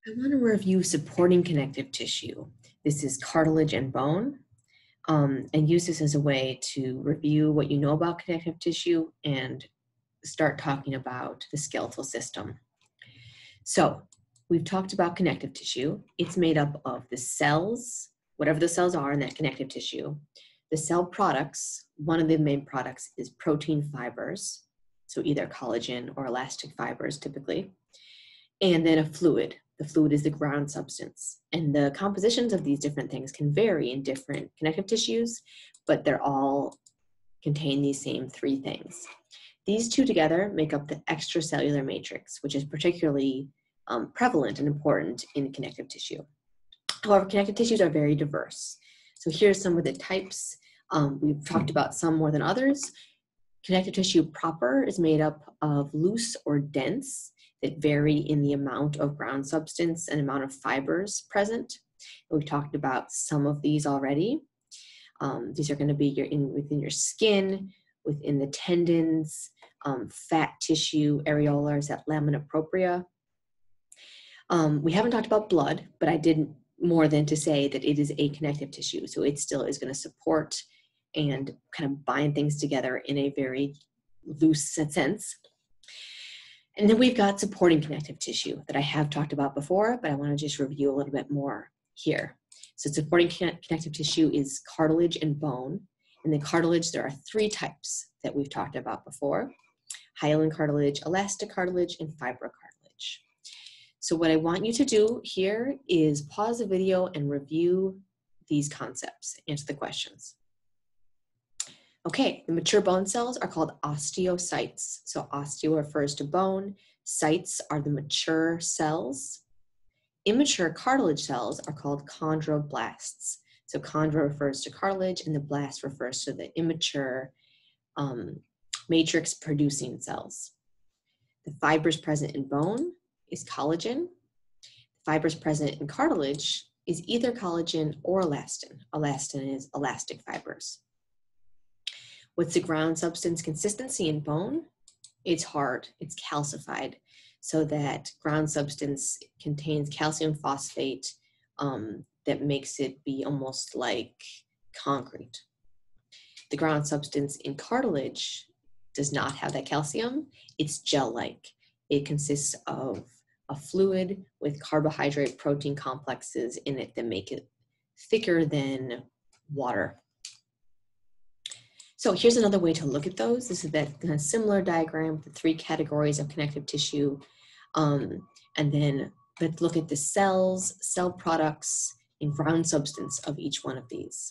I want to review supporting connective tissue. This is cartilage and bone, and use this as a way to review what you know about connective tissue and start talking about the skeletal system. So we've talked about connective tissue. It's made up of the cells, whatever the cells are in that connective tissue, the cell products. One of the main products is protein fibers, so either collagen or elastic fibers typically, and then a fluid. The fluid is the ground substance. And the compositions of these different things can vary in different connective tissues, but they're all contain these same three things. These two together make up the extracellular matrix, which is particularly prevalent and important in connective tissue. However, connective tissues are very diverse. So here's some of the types. We've talked about some more than others. Connective tissue proper is made up of loose or dense that vary in the amount of ground substance and amount of fibers present. And we've talked about some of these already. These are going to be within your skin, within the tendons, fat tissue, areolar, that lamina propria. We haven't talked about blood, but I did more than to say that it is a connective tissue. So it still is going to support and kind of bind things together in a very loose sense. And then we've got supporting connective tissue that I have talked about before, but I want to just review a little bit more here. So supporting connective tissue is cartilage and bone. And the cartilage, there are three types that we've talked about before: hyaline cartilage, elastic cartilage, and fibrocartilage. So what I want you to do here is pause the video and review these concepts, answer the questions. Okay, the mature bone cells are called osteocytes. So osteo refers to bone, cytes are the mature cells. Immature cartilage cells are called chondroblasts. So chondro refers to cartilage and the blast refers to the immature matrix producing cells. The fibers present in bone is collagen. Fibers present in cartilage is either collagen or elastin. Elastin is elastic fibers. What's the ground substance consistency in bone? It's hard, it's calcified, so that ground substance contains calcium phosphate that makes it be almost like concrete. The ground substance in cartilage does not have that calcium. It's gel-like. It consists of a fluid with carbohydrate protein complexes in it that make it thicker than water. So here's another way to look at those. This is that kind of similar diagram, the three categories of connective tissue. And then let's look at the cells, cell products, and ground substance of each one of these.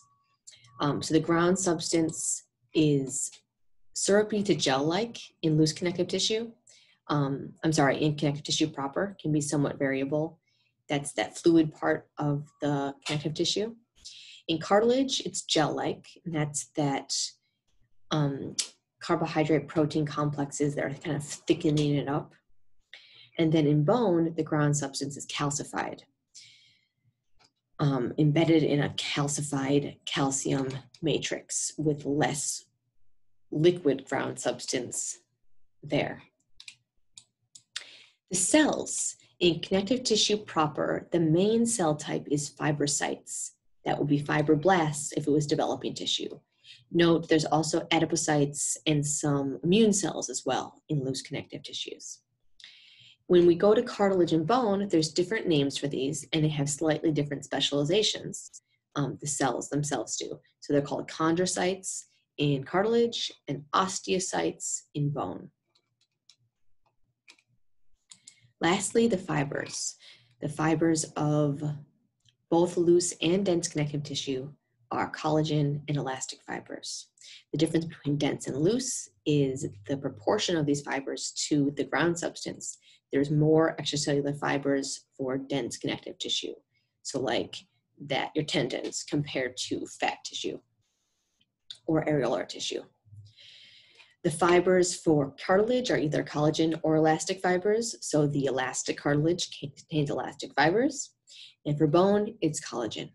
So the ground substance is syrupy to gel-like in loose connective tissue. In connective tissue proper, can be somewhat variable. That's that fluid part of the connective tissue. In cartilage, it's gel-like, and that's that carbohydrate protein complexes that are kind of thickening it up. And then in bone, the ground substance is calcified, embedded in a calcified calcium matrix with less liquid ground substance there. The cells in connective tissue proper, the main cell type is fibrocytes. That would be fibroblasts if it was developing tissue. Note there's also adipocytes and some immune cells as well in loose connective tissues. When we go to cartilage and bone, there's different names for these and they have slightly different specializations. The cells themselves do. So they're called chondrocytes in cartilage and osteocytes in bone. Lastly, the fibers. The fibers of both loose and dense connective tissue are collagen and elastic fibers. The difference between dense and loose is the proportion of these fibers to the ground substance. There's more extracellular fibers for dense connective tissue. So like that, your tendons compared to fat tissue or areolar tissue. The fibers for cartilage are either collagen or elastic fibers. So the elastic cartilage contains elastic fibers. And for bone, it's collagen.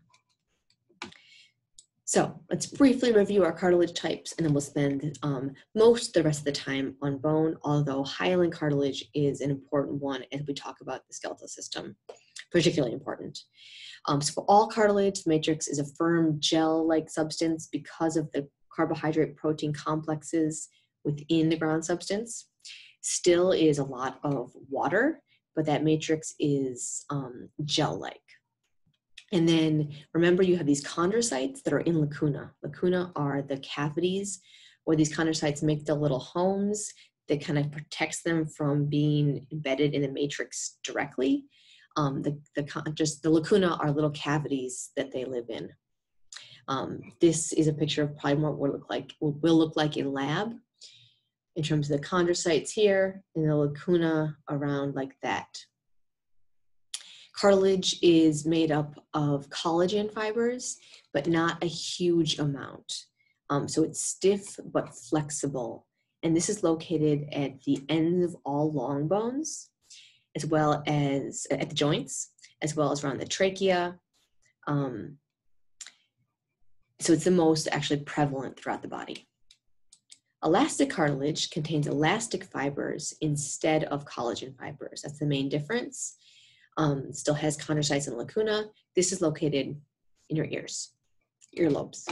So let's briefly review our cartilage types, and then we'll spend most of the rest of the time on bone, although hyaline cartilage is an important one as we talk about the skeletal system, particularly important. So for all cartilage, the matrix is a firm gel-like substance because of the carbohydrate protein complexes within the ground substance. Still is a lot of water, but that matrix is gel-like. And then remember, you have these chondrocytes that are in lacuna. Lacuna are the cavities where these chondrocytes make the little homes that kind of protects them from being embedded in the matrix directly. The lacuna are little cavities that they live in. This is a picture of probably what will look like in lab in terms of the chondrocytes here and the lacuna around like that. Cartilage is made up of collagen fibers, but not a huge amount. So it's stiff but flexible. And this is located at the ends of all long bones, as well as at the joints, as well as around the trachea. So it's the most actually prevalent throughout the body. Elastic cartilage contains elastic fibers instead of collagen fibers. That's the main difference. Still has chondrocytes and lacuna. This is located in your earlobes.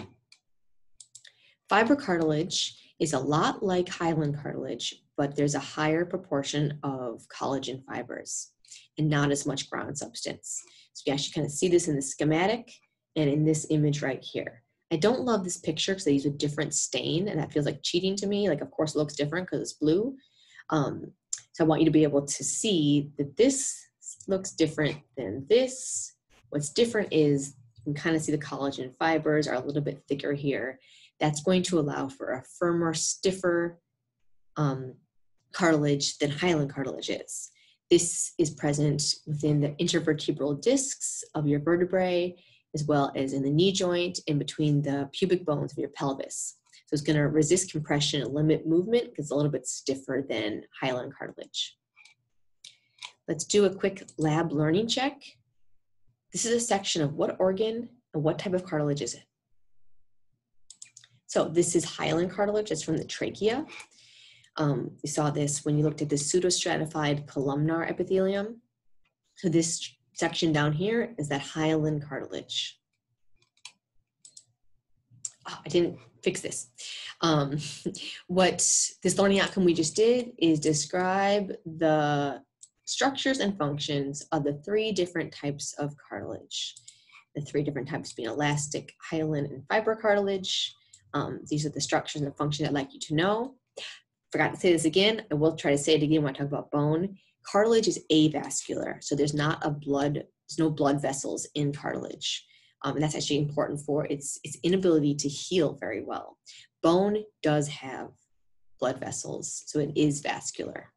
Fiber cartilage is a lot like hyaline cartilage, but there's a higher proportion of collagen fibers and not as much ground substance. So you actually kind of see this in the schematic and in this image right here. I don't love this picture because they use a different stain, and that feels like cheating to me. Like, of course, it looks different because it's blue. So I want you to be able to see that this looks different than this. What's different is you can kind of see the collagen fibers are a little bit thicker here. That's going to allow for a firmer, stiffer cartilage than hyaline cartilage is. This is present within the intervertebral discs of your vertebrae, as well as in the knee joint and between the pubic bones of your pelvis. So it's going to resist compression and limit movement because it's a little bit stiffer than hyaline cartilage. Let's do a quick lab learning check. This is a section of what organ and what type of cartilage is it? So this is hyaline cartilage. It's from the trachea. You saw this when you looked at the pseudostratified columnar epithelium. So this section down here is that hyaline cartilage. Oh, I didn't fix this. What this learning outcome we just did is describe the structures and functions of the 3 different types of cartilage. The 3 different types being elastic, hyaline, and fiber cartilage. These are the structures and the functions I'd like you to know. Forgot to say this again. I will try to say it again when I talk about bone. Cartilage is avascular, so there's no blood vessels in cartilage. And that's actually important for its inability to heal very well. Bone does have blood vessels, so it is vascular.